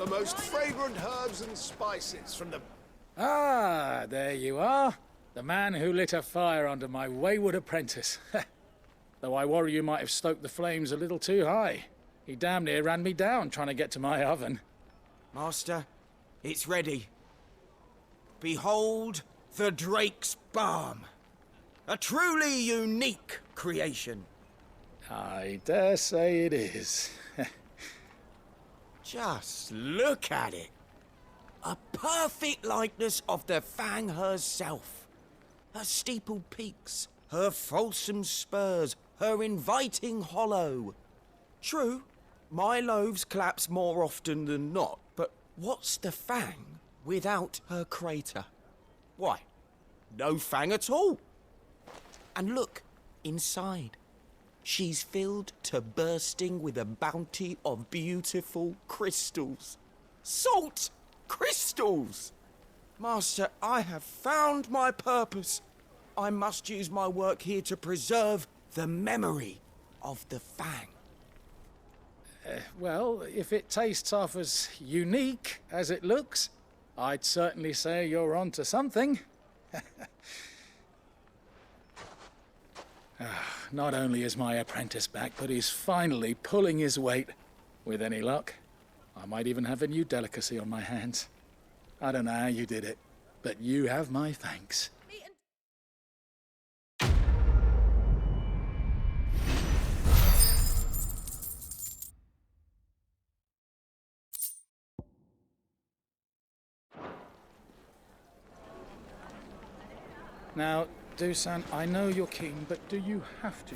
The most fragrant herbs and spices from the... Ah, there you are. The man who lit a fire under my wayward apprentice. Though I worry you might have stoked the flames a little too high. He damn near ran me down trying to get to my oven. Master, it's ready. Behold the Drake's Balm. A truly unique creation. I dare say it is. Just look at it. A perfect likeness of the Fang herself. Her steepled peaks, her fulsome spurs, her inviting hollow. True, my loaves collapse more often than not, but what's the Fang without her crater? Why, no Fang at all. And look, inside. She's filled to bursting with a bounty of beautiful crystals. Salt crystals! Master, I have found my purpose. I must use my work here to preserve the memory of the Fang. Well, if it tastes half as unique as it looks, I'd certainly say you're onto something. Not only is my apprentice back, but he's finally pulling his weight. With any luck, I might even have a new delicacy on my hands. I don't know how you did it, but you have my thanks. Now, Dusan, I know you're keen, but do you have to?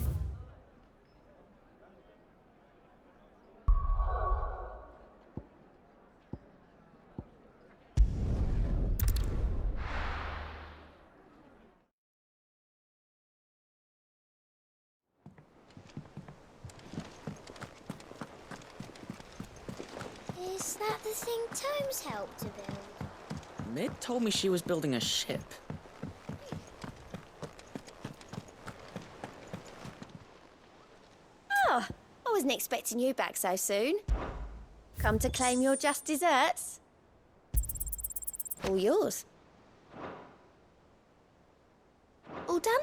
Is that the thing Tomes helped to build? Mid told me she was building a ship. Oh, I wasn't expecting you back so soon. Come to claim your just desserts? All yours. All done?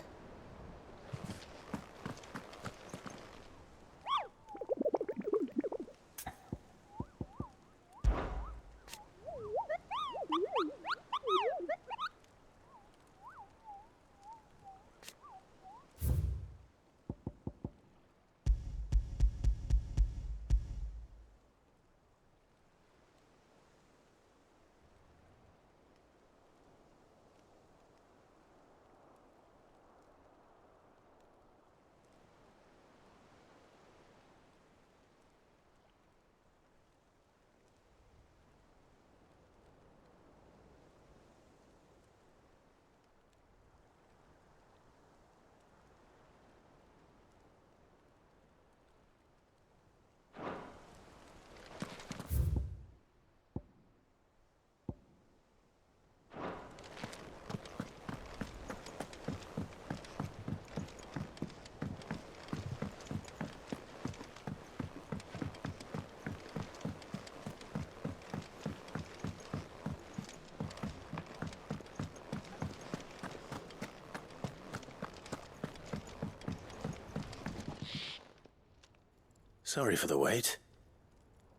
Sorry for the wait,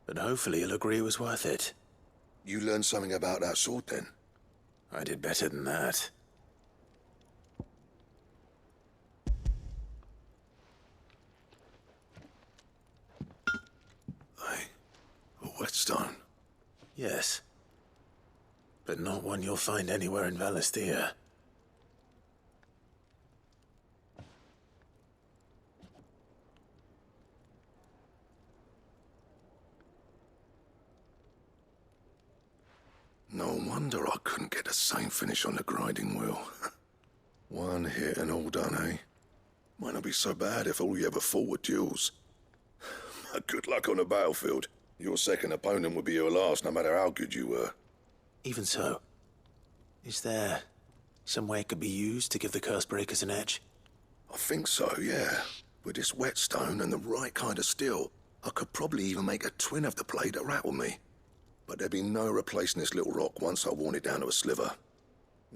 but hopefully you'll agree it was worth it. You learned something about that sword, then? I did better than that. A whetstone? Yes. But not one you'll find anywhere in Valisthea. No wonder I couldn't get the same finish on the grinding wheel. One hit and all done, eh? Might not be so bad if all you ever fought were duels. Good luck on the battlefield. Your second opponent would be your last, no matter how good you were. Even so, is there some way it could be used to give the curse breakers an edge? I think so, yeah. With this whetstone and the right kind of steel, I could probably even make a twin of the blade that rattled me. but there'd be no replacing this little rock once I worn it down to a sliver.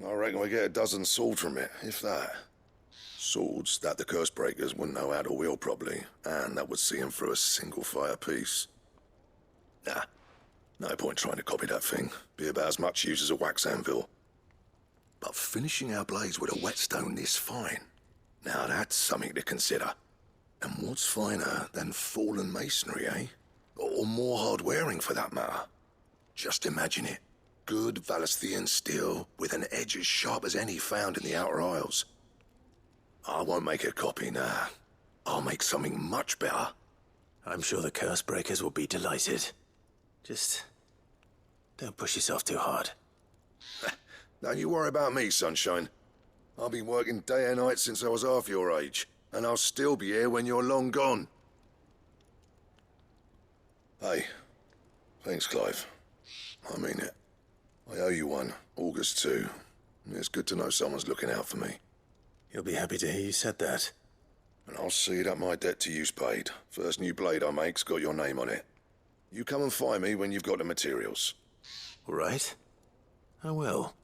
I reckon we get a dozen swords from it, if that. Swords that the curse breakers wouldn't know how to wield properly, and that would see them through a single fire piece. Nah, no point trying to copy that thing. Be about as much use as a wax anvil. But finishing our blades with a whetstone this fine, now that's something to consider. And what's finer than fallen masonry, eh? Or more hard-wearing, for that matter. Just imagine it. Good Valisthian steel with an edge as sharp as any found in the Outer Isles. I won't make a copy, nah. I'll make something much better. I'm sure the curse breakers will be delighted. Just don't push yourself too hard. Don't you worry about me, sunshine. I've been working day and night since I was half your age, and I'll still be here when you're long gone. Hey, thanks, Clive. I mean it. I owe you one, August too. It's good to know someone's looking out for me. He'll be happy to hear you said that. And I'll see that my debt to you's paid. First new blade I make's got your name on it. You come and find me when you've got the materials. All right. I will.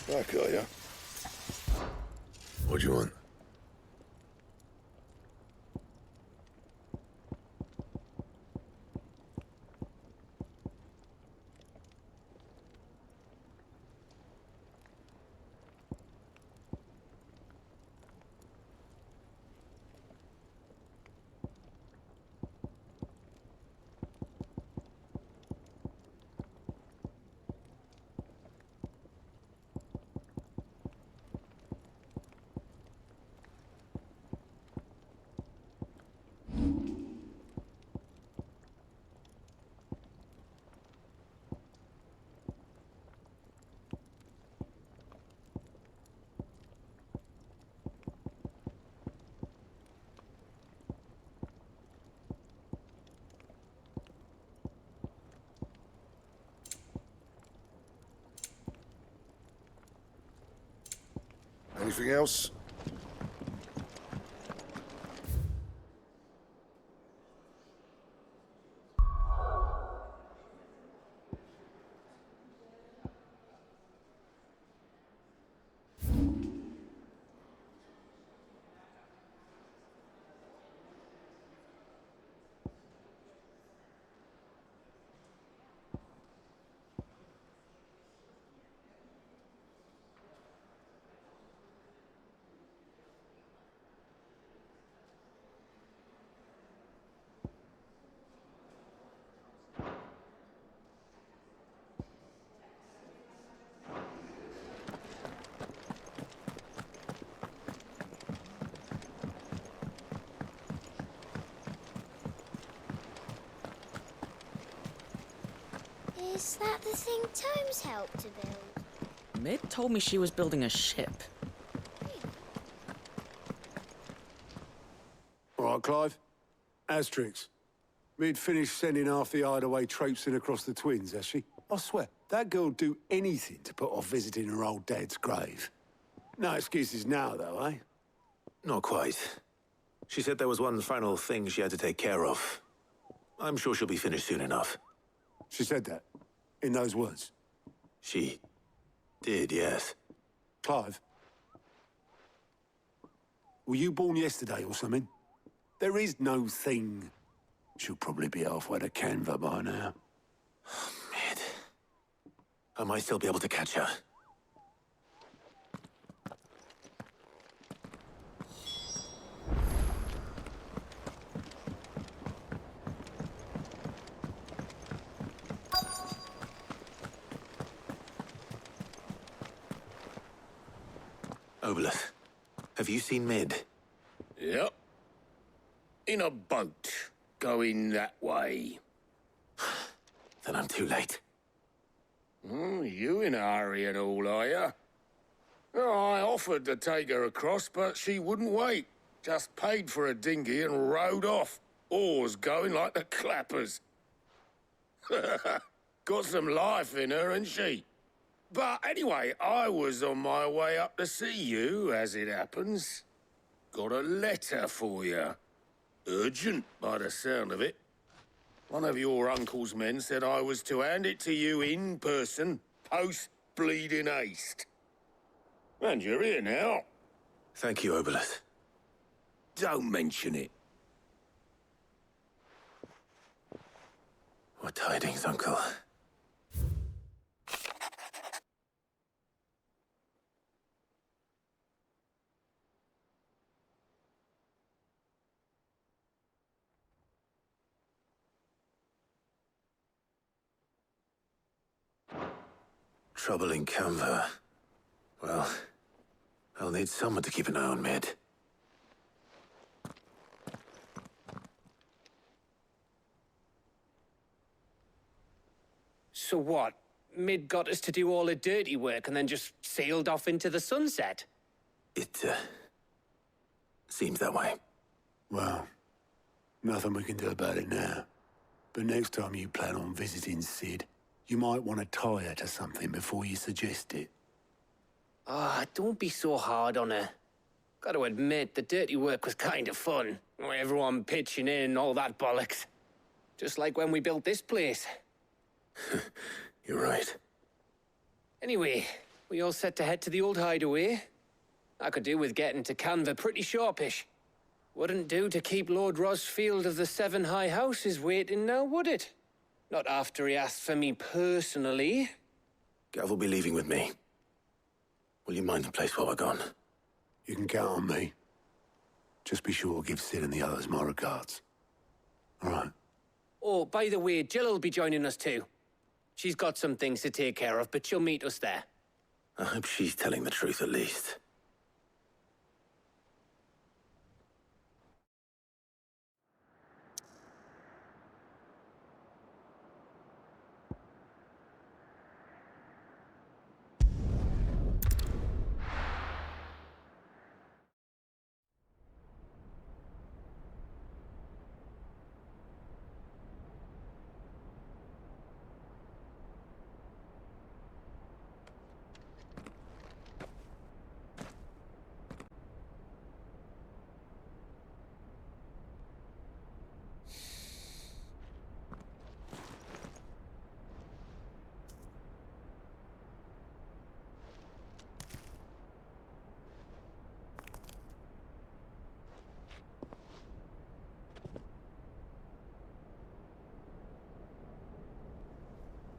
Back, are ya? What do you want? Anything else? Is that the thing Tomes helped to build? Mid told me she was building a ship. All right, Clive. Asterix. Mid finished sending half the hideaway traipsing across the twins, has she? I swear, that girl'd do anything to put off visiting her old dad's grave. No excuses now, though, eh? Not quite. She said there was one final thing she had to take care of. I'm sure she'll be finished soon enough. She said that, in those words. She did, yes. Clive, were you born yesterday or something? There is no thing. She'll probably be halfway to Canva by now. Mid. I might still be able to catch her. Obelith, have you seen Mid? Yep. in a boat going that way. Then I'm too late. You in a hurry and all, are you? Oh, I offered to take her across, but she wouldn't wait. Just paid for a dinghy and rowed off. Oars going like the clappers. Got some life in her, ain't she? But anyway, I was on my way up to see you, as it happens. Got a letter for you. Urgent, by the sound of it. One of your uncle's men said I was to hand it to you in person, post-bleeding haste. And you're here now. Thank you, Obolus. Don't mention it. What tidings, Uncle? Trouble in Canva. Well, I'll need someone to keep an eye on Mid. So what? Mid got us to do all the dirty work and then just sailed off into the sunset? It, seems that way. Well, nothing we can do about it now. But next time you plan on visiting Sid, you might want to tie her to something before you suggest it. Ah, don't be so hard on her. Gotta admit, the dirty work was kind of fun. Everyone pitching in, all that bollocks. Just like when we built this place. You're right. Anyway, we all set to head to the old hideaway. I could do with getting to Canva pretty sharpish. Wouldn't do to keep Lord Rosfield of the Seven High Houses waiting now, would it? Not after he asked for me personally. Gav will be leaving with me. Will you mind the place while we're gone? You can count on me. Just be sure to give Sid and the others my regards. All right. Oh, by the way, Jill will be joining us too. She's got some things to take care of, but she'll meet us there. I hope she's telling the truth at least.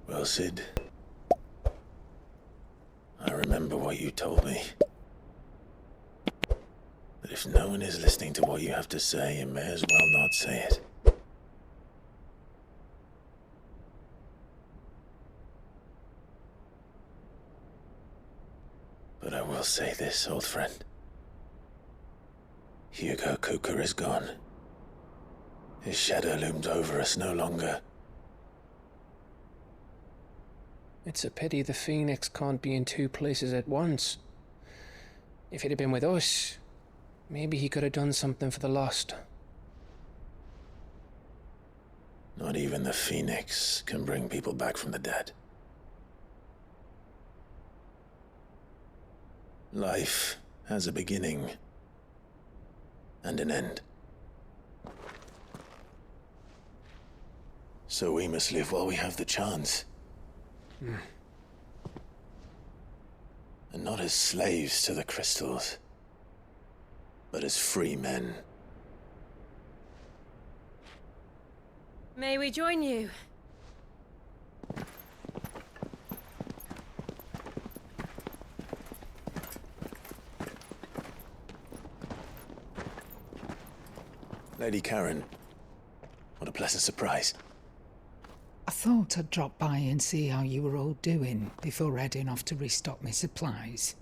Well, Sid, I remember what you told me. That if no one is listening to what you have to say, you may as well not say it. But I will say this, old friend. Hugo Cooker is gone. His shadow looms over us no longer. It's a pity the Phoenix can't be in two places at once. If he'd have been with us, maybe he could have done something for the lost. Not even the Phoenix can bring people back from the dead. Life has a beginning and an end. So we must live while we have the chance. And not as slaves to the crystals, but as free men. May we join you? Lady Karen, what a pleasant surprise. I thought I'd drop by and see how you were all doing before heading off to restock my supplies.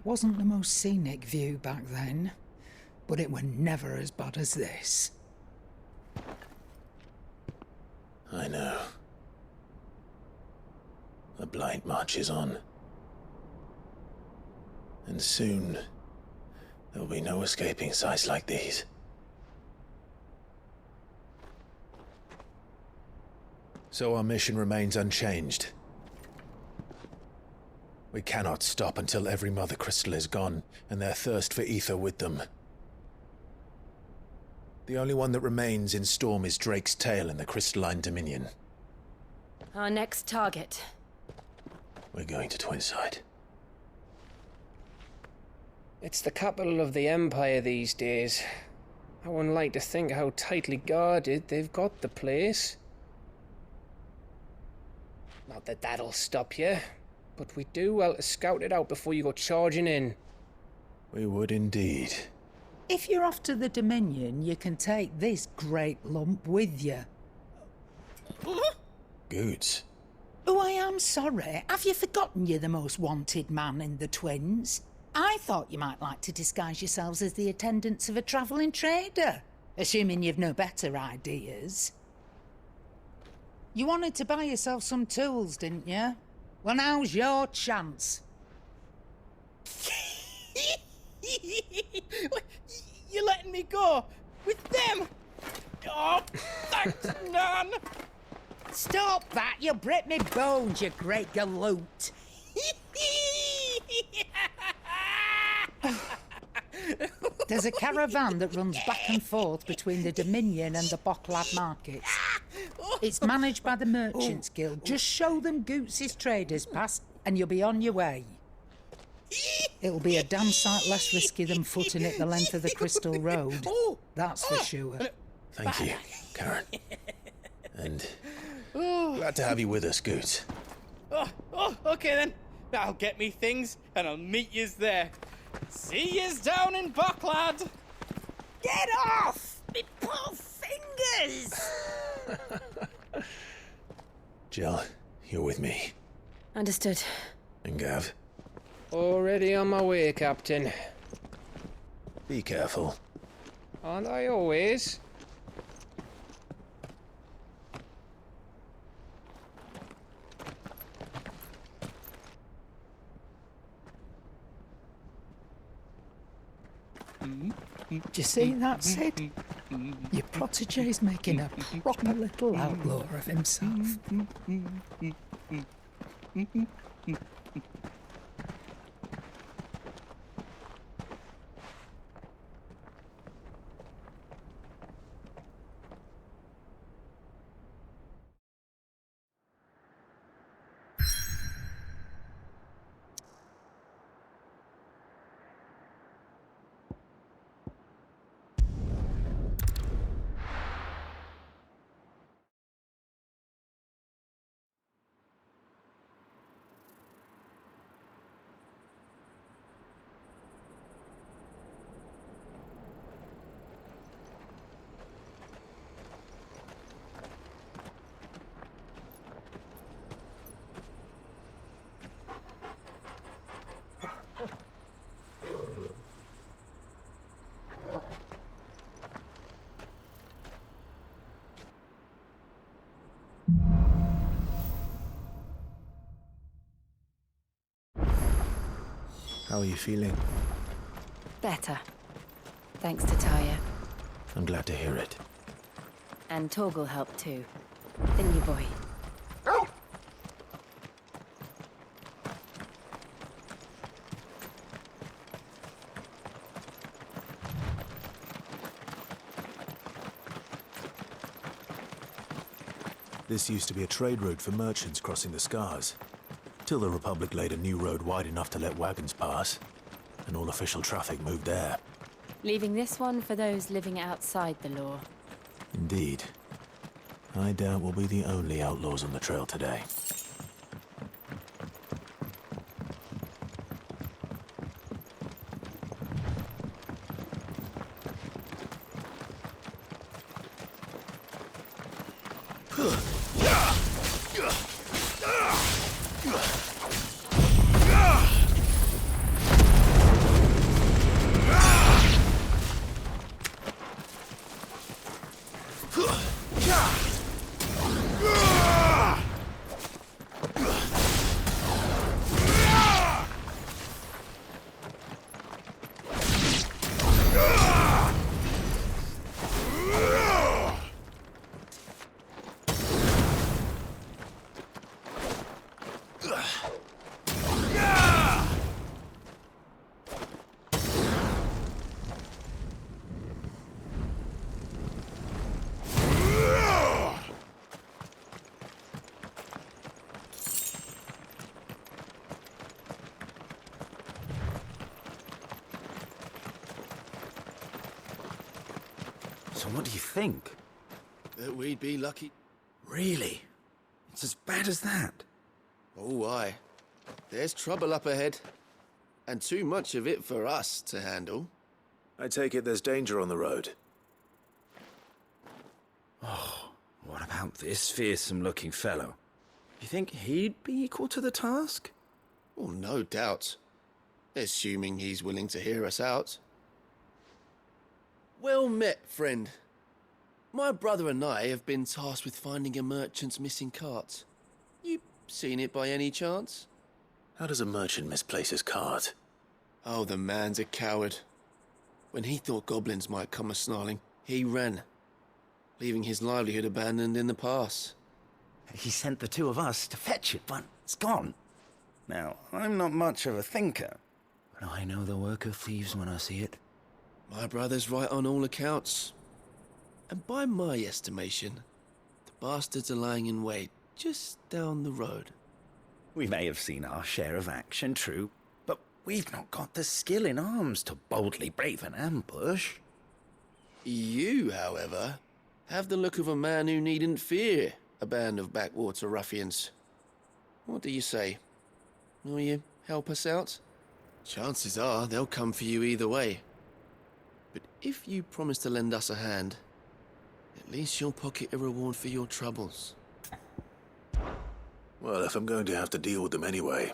It wasn't the most scenic view back then, but it were never as bad as this. I know. The blight marches on. And soon, there'll be no escaping sights like these. So our mission remains unchanged. We cannot stop until every Mother Crystal is gone, and their thirst for ether with them. The only one that remains in Storm is Drake's Tail in the Crystalline Dominion. Our next target. We're going to Twinside. It's the capital of the Empire these days. I wouldn't like to think how tightly guarded they've got the place. Not that that'll stop you, but we do well to scout it out before you go charging in. We would indeed. If you're off to the Dominion, you can take this great lump with you. Goods. Oh, I am sorry. Have you forgotten you're the most wanted man in the Twins? I thought you might like to disguise yourselves as the attendants of a travelling trader, assuming you've no better ideas. You wanted to buy yourself some tools, didn't you? Well, now's your chance. You're letting me go? With them? Oh, thanks, Nan! Stop that! You'll break me bones, you great galoot! There's a caravan that runs back and forth between the Dominion and the Bocklad markets. It's managed by the Merchants Guild. Just show them Goots' traders pass and you'll be on your way. It'll be a damn sight less risky than footing it the length of the Crystal Road. That's for sure. Thank you, Karen. And glad to have you with us, Goots. Okay then. I'll get me things and I'll meet yous there. See yous down in Bocklad. Get off! Me poor fingers! Jill, you're with me. Understood. And Gav, Already on my way, Captain. be careful. Aren't I always? Do you see that, Sid? Your protege's making a proper little outlaw of himself. How are you feeling? Better. Thanks to Taya. I'm glad to hear it. And Torgal helped too. Didn't you, boy? This used to be a trade route for merchants crossing the Scars. Till the Republic laid a new road wide enough to let wagons pass, and all official traffic moved there. Leaving this one for those living outside the law. Indeed. I doubt we'll be the only outlaws on the trail today. So what do you think? That we'd be lucky. Really? It's as bad as that? Oh, aye. There's trouble up ahead. And too much of it for us to handle. I take it there's danger on the road. Oh, what about this fearsome-looking fellow? You think he'd be equal to the task? Well, no doubt. Assuming he's willing to hear us out. Well met, friend. My brother and I have been tasked with finding a merchant's missing cart. You seen it by any chance? How does a merchant misplace his cart? Oh, the man's a coward. When he thought goblins might come a-snarling, he ran, leaving his livelihood abandoned in the pass. He sent the two of us to fetch it, but it's gone. Now, I'm not much of a thinker, but I know the work of thieves when I see it. My brother's right on all accounts. And by my estimation, the bastards are lying in wait just down the road. We may have seen our share of action, true, but we've not got the skill in arms to boldly brave an ambush. You, however, have the look of a man who needn't fear a band of backwater ruffians. What do you say? Will you help us out? Chances are they'll come for you either way. But if you promise to lend us a hand, at least you'll pocket a reward for your troubles. Well, if I'm going to have to deal with them anyway.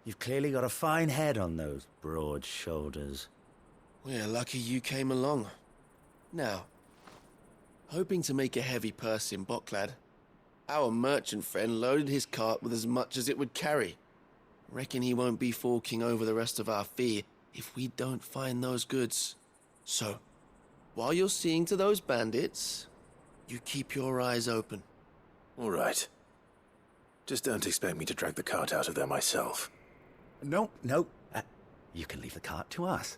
You've clearly got a fine head on those broad shoulders. We're lucky you came along. Now, hoping to make a heavy purse in Bocklad, our merchant friend loaded his cart with as much as it would carry. Reckon he won't be forking over the rest of our fee if we don't find those goods. So, while you're seeing to those bandits, you keep your eyes open. All right. Just don't expect me to drag the cart out of there myself. No. You can leave the cart to us.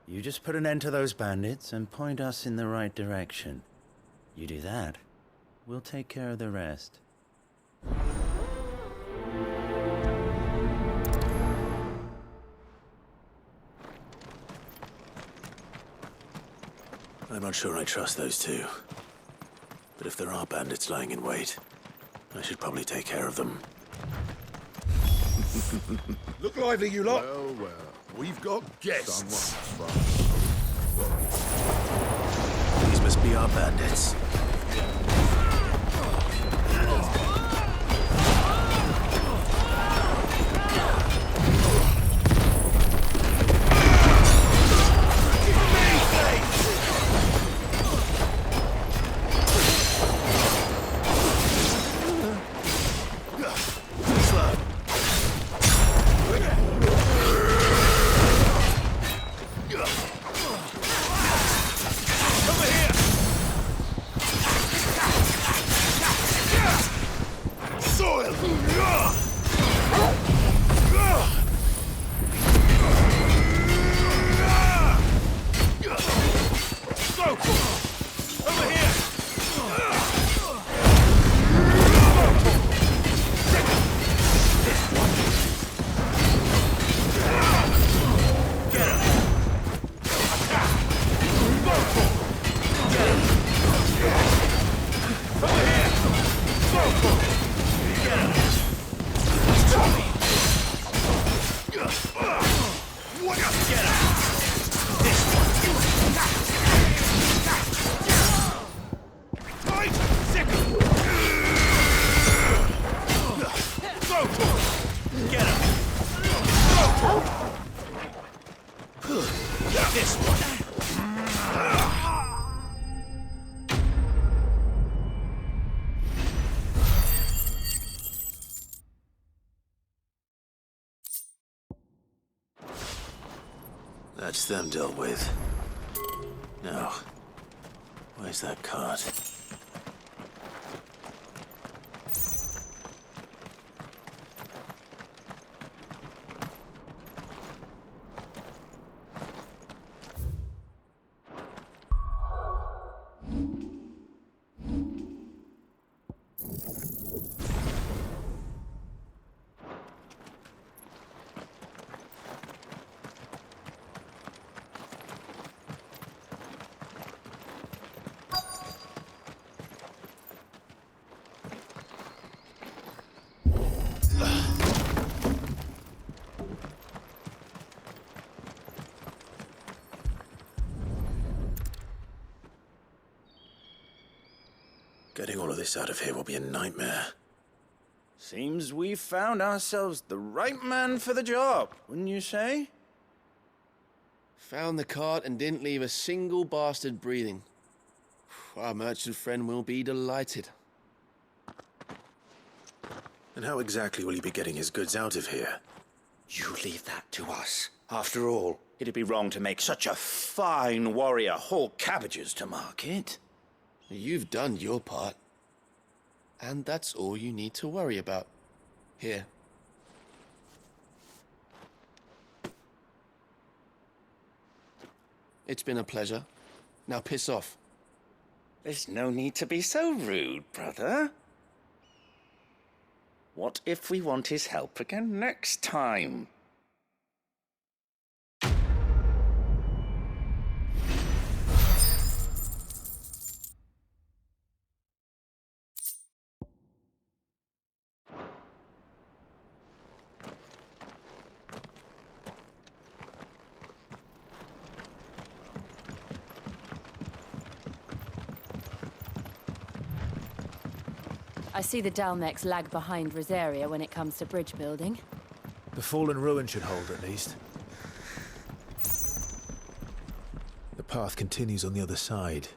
You just put an end to those bandits and point us in the right direction. You do that, we'll take care of the rest. I'm not sure I trust those two. But if there are bandits lying in wait, I should probably take care of them. Look lively, you lot. Well, we've got guests. These must be our bandits. That's them dealt with. Now, where's that cart? Getting all of this out of here will be a nightmare. Seems we've found ourselves the right man for the job, wouldn't you say? Found the cart and didn't leave a single bastard breathing. Our merchant friend will be delighted. And how exactly will he be getting his goods out of here? You leave that to us. After all, it'd be wrong to make such a fine warrior haul cabbages to market. You've done your part. And that's all you need to worry about. Here. It's been a pleasure. Now piss off. There's no need to be so rude, brother. What if we want his help again next time? I see the Dalmex lag behind Rosaria when it comes to bridge building. The fallen ruin should hold, at least. The path continues on the other side.